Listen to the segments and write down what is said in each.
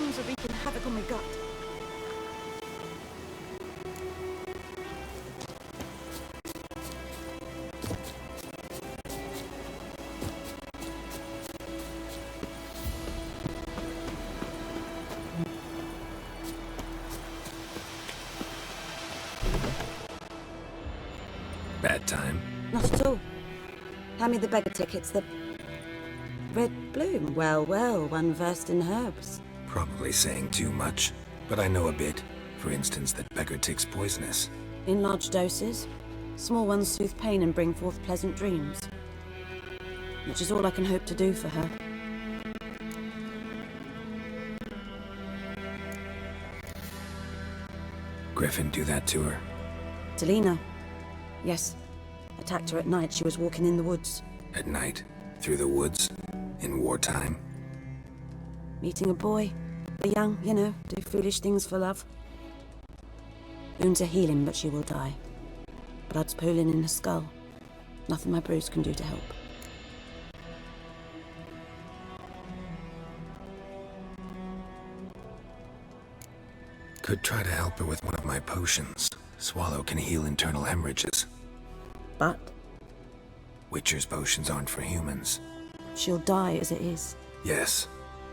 Crumbs are wreaking havoc on my gut. Bad time? Not at all. Hand me the beggar tickets, the red bloom. Well, well, one versed in herbs. Probably saying too much, but I know a bit. For instance, that beggar tick's poisonous. In large doses. Small ones soothe pain and bring forth pleasant dreams. Which is all I can hope to do for her. Griffin do that to her? Talina. Yes. Attacked her at night. She was walking in the woods. At night? Through the woods? In wartime? Meeting a boy. The young, you know, do foolish things for love. Wounds are healing, but she will die. Blood's pooling in her skull. Nothing my bruise can do to help. Could try to help her with one of my potions. Swallow can heal internal hemorrhages. But Witcher's potions aren't for humans. she'll die as it is. Yes,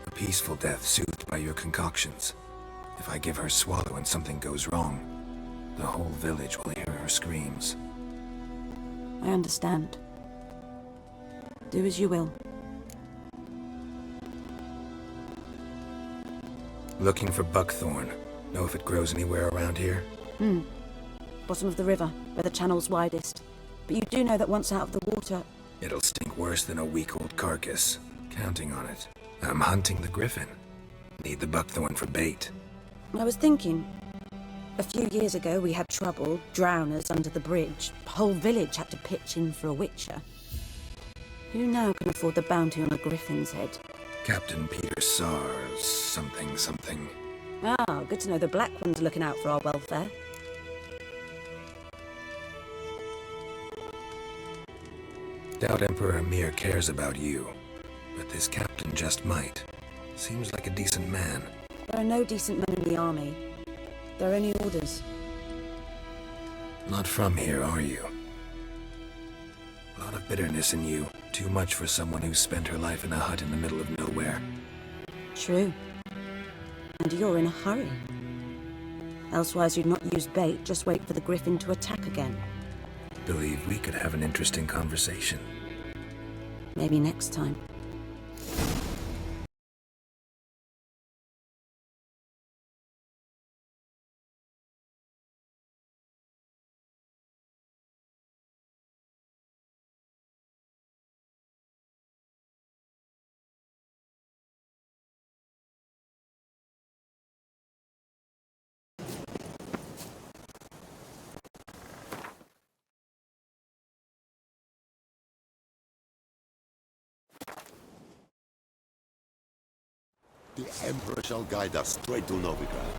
a peaceful death soothed by your concoctions. If I give her Swallow and something goes wrong, the whole village will hear her screams. I understand. Do as you will. Looking for buckthorn. Know if it grows anywhere around here? Bottom of the river, where the channel's widest. But you do know that once out of the water... It'll stink worse than a week-old carcass. Counting on it. I'm hunting the griffin. Need the buckthorn for bait. I was thinking... A few years ago we had trouble, drowners under the bridge. The whole village had to pitch in for a witcher. Who now can afford the bounty on a griffin's head? Captain Peter Sars, something. Ah, good to know the Black One's looking out for our welfare. Doubt Emperor Emir cares about you. But this captain just might. Seems like a decent man. There are no decent men in the army. There are only orders. Not from here, are you? A lot of bitterness in you. Too much for someone who spent her life in a hut in the middle of nowhere. True. And you're in a hurry. Elsewise you'd not use bait, just wait for the griffin to attack again. Believe we could have an interesting conversation. Maybe next time. The Emperor shall guide us straight to Novigrad.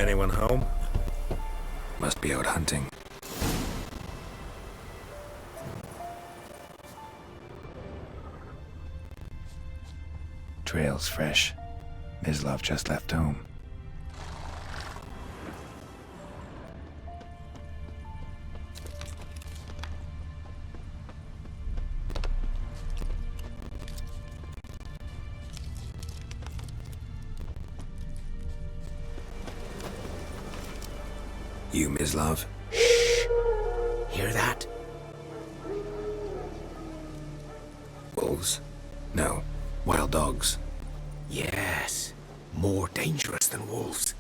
Anyone home? Must be out hunting. Trail's fresh. Mislav just left home. You, Mislav? Shh! Hear that? Wolves? No. Wild dogs. Yes. More dangerous than wolves.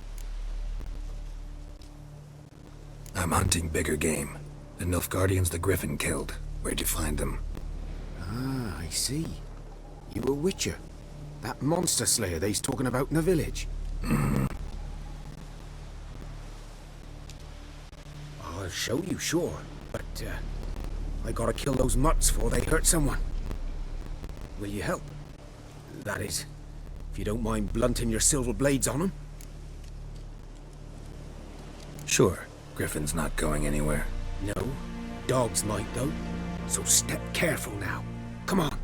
I'm hunting bigger game. The Nilfgaardians the Griffin killed. Where'd you find them? Ah, I see. You a witcher. That monster slayer they's talking about in the village. Mm-hmm. I'll show you, sure. But, I gotta kill those mutts before they hurt someone. Will you help? That is, if you don't mind blunting your silver blades on them. Sure. Griffin's not going anywhere. No. Dogs might, though. So step careful now. Come on.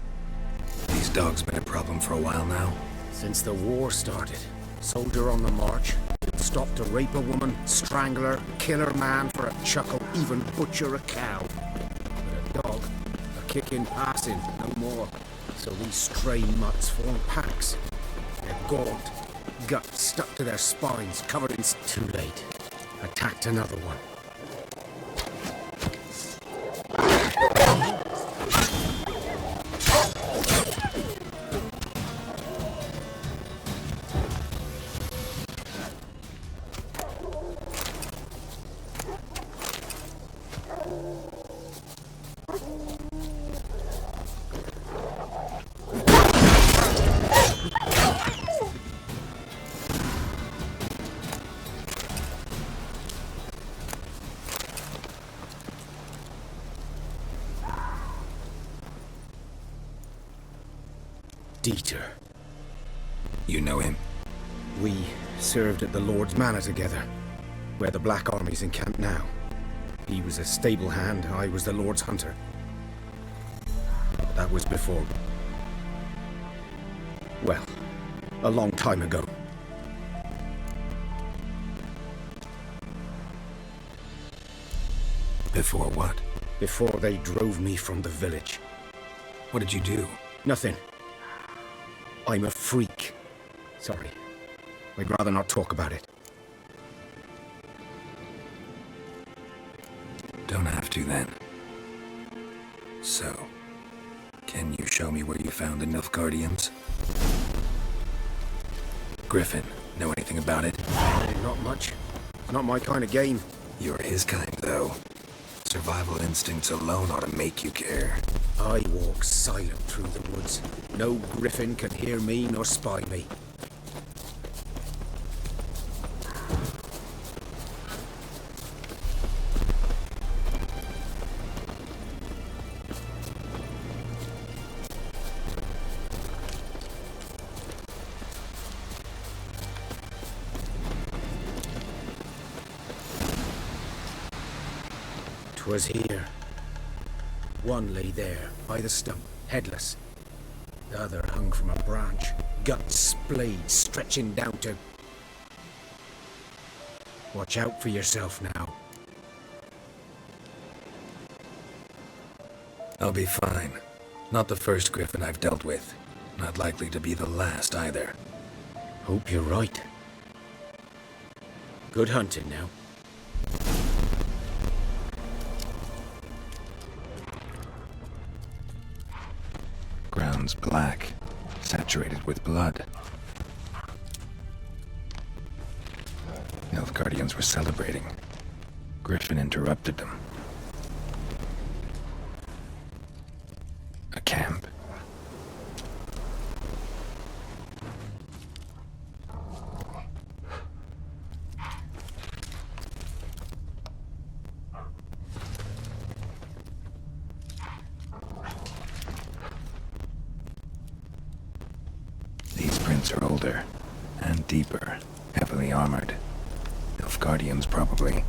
These dogs been a problem for a while now. Since the war started. Soldier on the march. Stop to rape a woman, strangle her, kill her man for a chuckle, even butcher a cow. But a dog, a kicking, passing, no more. So these stray mutts form packs. They're gaunt, guts stuck to their spines, covered in... Too late. Attacked another one. Dieter. You know him? We served at the Lord's Manor together, where the Black Army's encamped now. He was a stable hand, I was the Lord's hunter. That was before... well, a long time ago. Before what? Before they drove me from the village. What did you do? Nothing. I'm a freak. Sorry. I'd rather not talk about it. Don't have to then. So, can you show me where you found the Nilfgaardians? Griffin, know anything about it? Not much. It's not my kind of game. You're his kind, though. Survival instincts alone ought to make you care. I walk silent through the woods. No griffin can hear me nor spy me. 'Twas here. One lay there, by the stump, headless. The other hung from a branch, guts splayed, stretching down to... Watch out for yourself now. I'll be fine. Not the first griffin I've dealt with. Not likely to be the last either. Hope you're right. Good hunting now. Ground's black, saturated with blood. Nilfgaardians were celebrating. Griffin interrupted them. A camp. These prints are older and deeper, heavily armored. Nilfgaardians, probably.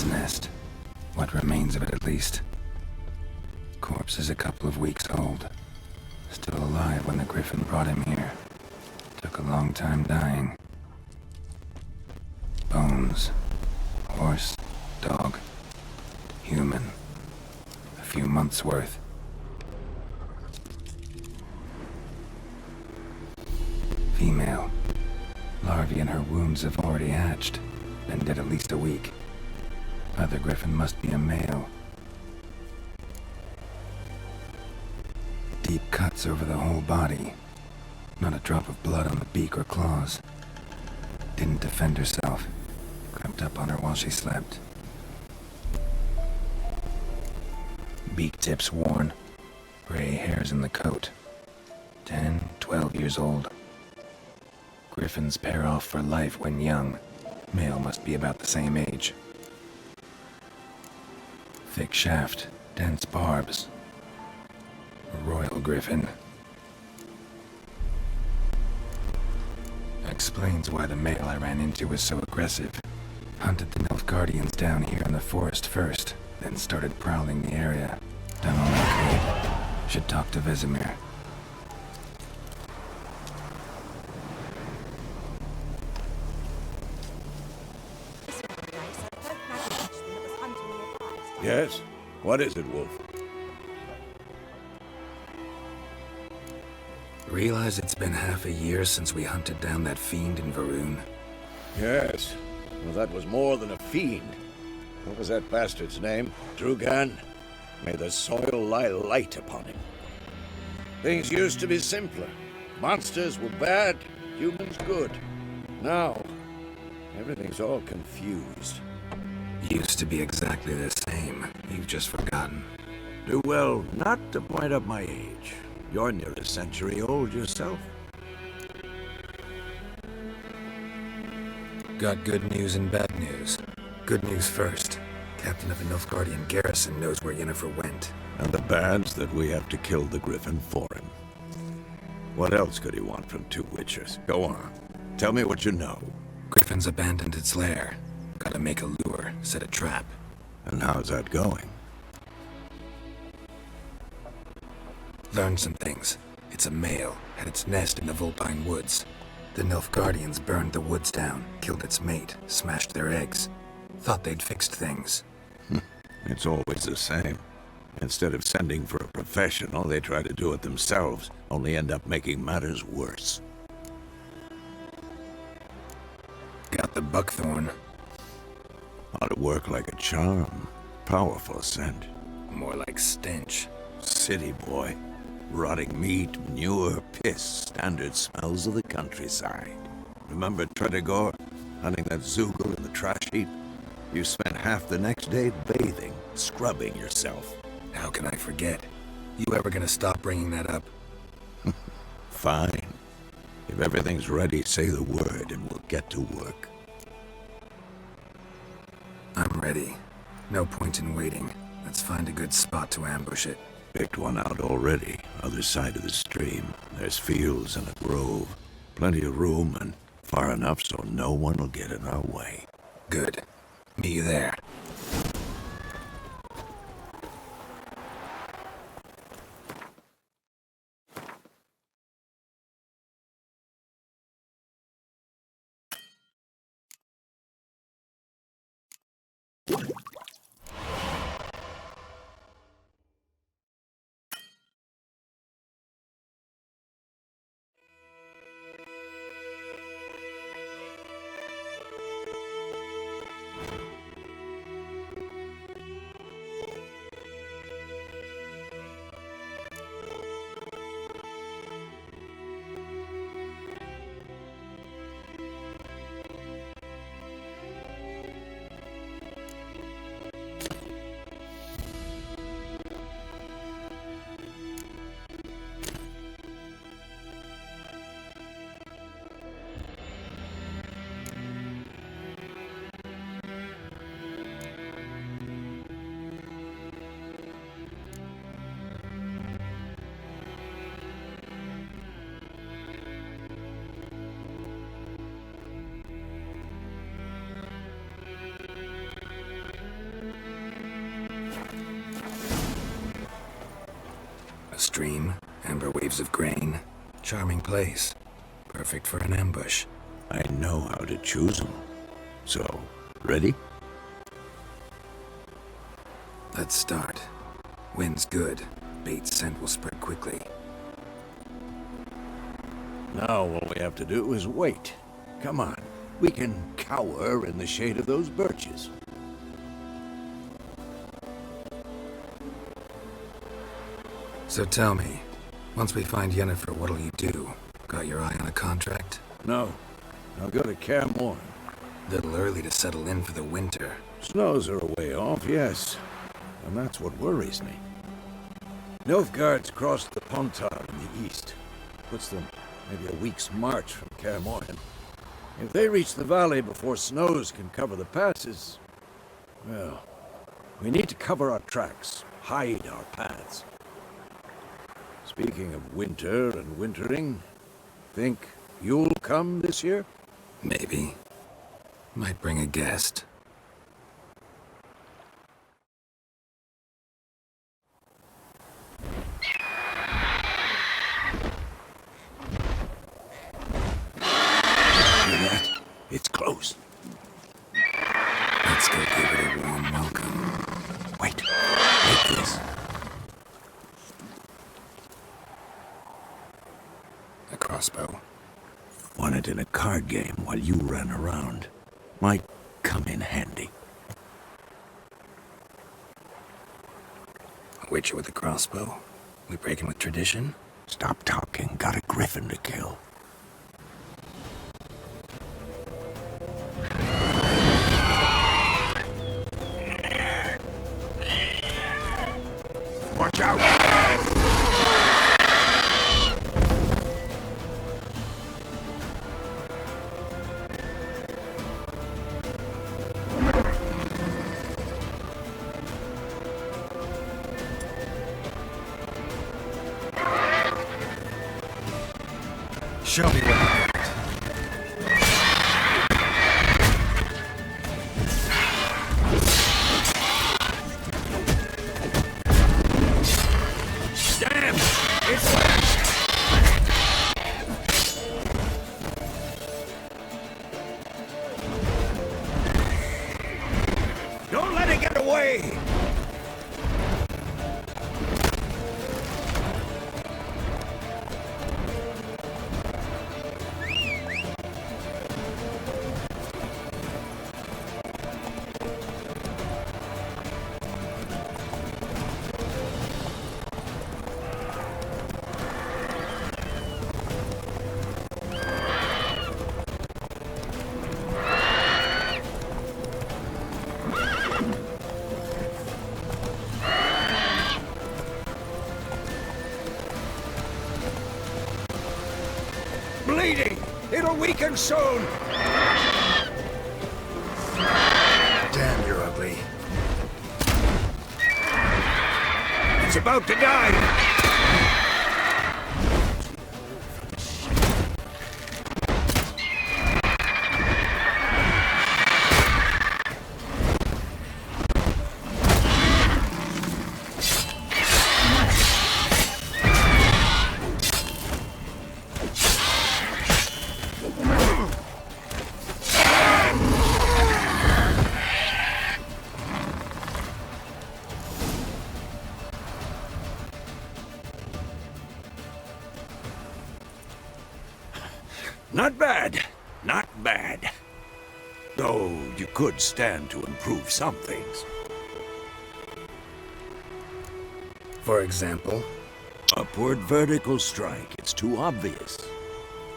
Nest. What remains of it, at least. Corpse is a couple of weeks old. Still alive when the griffin brought him here. Took a long time dying. Bones. Horse. Dog. Human. A few months' worth. Female. Larvae in her wounds have already hatched. Been dead at least a week. Other griffin must be a male. Deep cuts over the whole body. Not a drop of blood on the beak or claws. Didn't defend herself. Crept up on her while she slept. Beak tips worn. Gray hairs in the coat. 10, 12 years old. Griffins pair off for life when young. Male must be about the same age. Thick shaft, dense barbs. A royal griffin. Explains why the male I ran into was so aggressive. Hunted the Nilfgaardians down here in the forest first, then started prowling the area. Done all I could. Should talk to Vesemir. Yes? What is it, Wolf? Realize it's been half a year since we hunted down that fiend in Varun? Yes. Well, that was more than a fiend. What was that bastard's name? Drugan? May the soil lie light upon him. Things used to be simpler. Monsters were bad, humans good. Now, everything's all confused. Used to be exactly the same. You've just forgotten. Do well not to point up my age. You're near a century old yourself. Got good news and bad news. Good news first. Captain of the Nilfgaardian garrison knows where Yennefer went. And the bad's that we have to kill the griffin for him. What else could he want from two witchers? Go on. Tell me what you know. Griffin's abandoned its lair. Gotta make a lure, set a trap. And how's that going? Learned some things. It's a male, had its nest in the Vulpine Woods. The Nilfgaardians burned the woods down, killed its mate, smashed their eggs. Thought they'd fixed things. It's always the same. Instead of sending for a professional, they try to do it themselves, only end up making matters worse. Got the buckthorn. Ought to work like a charm. Powerful scent. More like stench. City boy. Rotting meat, manure, piss, standard smells of the countryside. Remember Tredegor, hunting that Zoogle in the trash heap? You spent half the next day bathing, scrubbing yourself. How can I forget? You ever gonna stop bringing that up? Fine. If everything's ready, say the word and we'll get to work. I'm ready. No point in waiting. Let's find a good spot to ambush it. Picked one out already, other side of the stream. There's fields and a grove. Plenty of room and far enough so no one will get in our way. Good. Meet you there. stream, amber waves of grain. Charming place. Perfect for an ambush. I know how to choose them. So, ready? Let's start. Wind's good. Bait's scent will spread quickly. Now all we have to do is wait. Come on. We can cower in the shade of those birches. So tell me, once we find Yennefer, what'll you do? Got your eye on a contract? No. I'll go to Kaer Morhen. Little early to settle in for the winter. Snows are a way off, yes. And that's what worries me. Nilfgaard's crossed the Pontar in the east. Puts them maybe a week's march from Kaer Morhen. If they reach the valley before snows can cover the passes, well, we need to cover our tracks, hide our paths. Speaking of winter and wintering, think you'll come this year? Maybe. Might bring a guest. Hear that? It's close. Let's go give it a warm welcome. Wait. Take this. A crossbow. Won it in a card game while you ran around. Might come in handy. A witcher with a crossbow? We breaking with tradition? Stop talking. Got a griffin to kill. Watch out! Show me what you got. Damn! It's don't let it get away! Bleeding! It'll weaken soon! Damn, you're ugly. It's about to die! Not bad. Not bad. Though you could stand to improve some things. For example? Upward vertical strike. It's too obvious.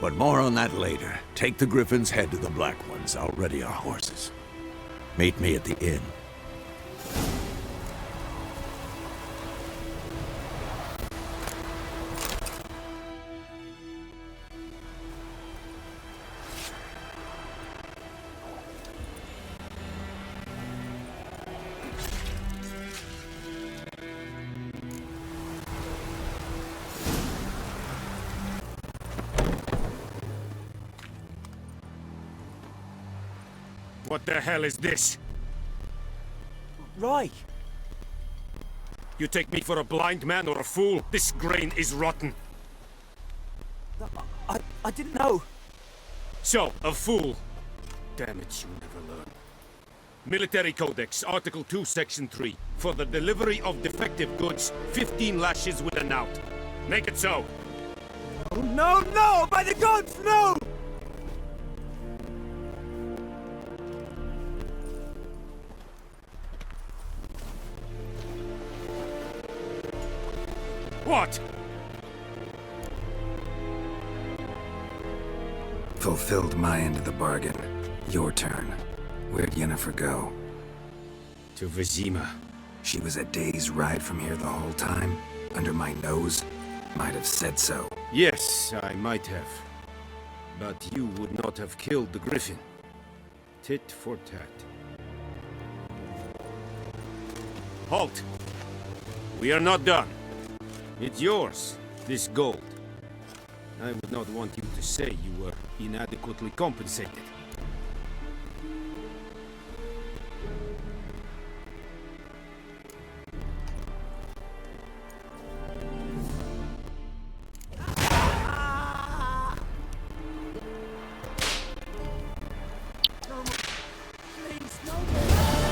But more on that later. Take the Griffin's head to the Black Ones. I'll ready our horses. Meet me at the inn. What the hell is this? Right. You take me for a blind man or a fool? This grain is rotten. I didn't know. So, a fool. Damn it, you never learn. Military Codex, Article 2, Section 3. For the delivery of defective goods, 15 lashes with a knout. Make it so. Oh, no, no! By the gods, no! What? Fulfilled my end of the bargain. Your turn. Where'd Yennefer go? To Vizima. She was a day's ride from here the whole time? Under my nose? Might have said so. Yes, I might have. But you would not have killed the griffin. Tit for tat. Halt! We are not done. It's yours, this gold. I would not want you to say you were inadequately compensated.